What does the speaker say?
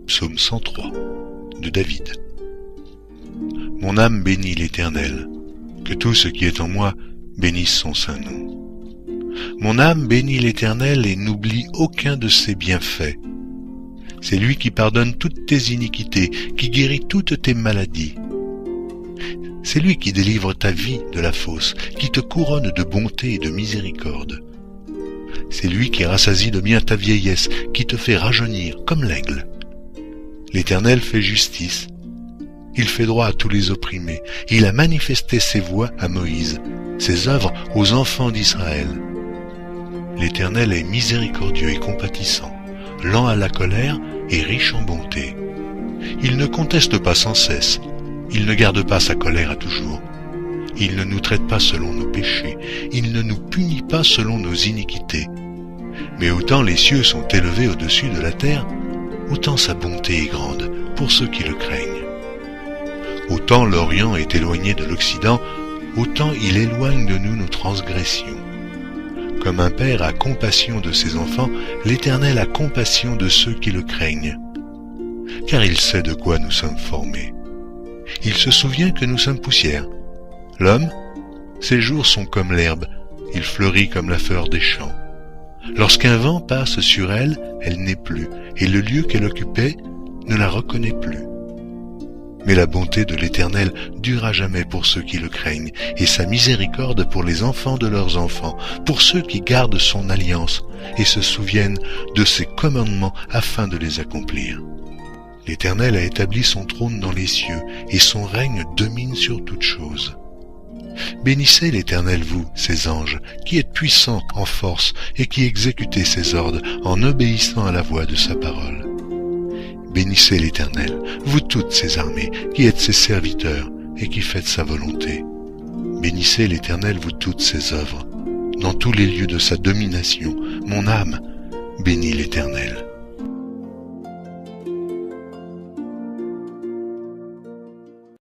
Psaume 103 de David. Mon âme bénit l'Éternel, que tout ce qui est en moi bénisse son saint nom. Mon âme bénit l'Éternel et n'oublie aucun de ses bienfaits. C'est lui qui pardonne toutes tes iniquités, qui guérit toutes tes maladies. C'est lui qui délivre ta vie de la fosse, qui te couronne de bonté et de miséricorde. C'est lui qui rassasie de bien ta vieillesse, qui te fait rajeunir comme l'aigle. L'Éternel fait justice. Il fait droit à tous les opprimés. Il a manifesté ses voies à Moïse, ses œuvres aux enfants d'Israël. L'Éternel est miséricordieux et compatissant, lent à la colère et riche en bonté. Il ne conteste pas sans cesse. Il ne garde pas sa colère à toujours. Il ne nous traite pas selon nos péchés. Il ne nous punit pas selon nos iniquités. Mais autant les cieux sont élevés au-dessus de la terre, autant sa bonté est grande pour ceux qui le craignent. Autant l'Orient est éloigné de l'Occident, autant il éloigne de nous nos transgressions. Comme un père a compassion de ses enfants, l'Éternel a compassion de ceux qui le craignent. Car il sait de quoi nous sommes formés. Il se souvient que nous sommes poussière. L'homme, ses jours sont comme l'herbe, il fleurit comme la fleur des champs. Lorsqu'un vent passe sur elle, elle n'est plus, et le lieu qu'elle occupait ne la reconnaît plus. Mais la bonté de l'Éternel dure à jamais pour ceux qui le craignent, et sa miséricorde pour les enfants de leurs enfants, pour ceux qui gardent son alliance et se souviennent de ses commandements afin de les accomplir. L'Éternel a établi son trône dans les cieux, et son règne domine sur toutes choses. Bénissez l'Éternel, vous, ses anges, qui êtes puissants en force et qui exécutez ses ordres en obéissant à la voix de sa parole. Bénissez l'Éternel, vous toutes ses armées, qui êtes ses serviteurs et qui faites sa volonté. Bénissez l'Éternel, vous toutes ses œuvres. Dans tous les lieux de sa domination, mon âme bénit l'Éternel.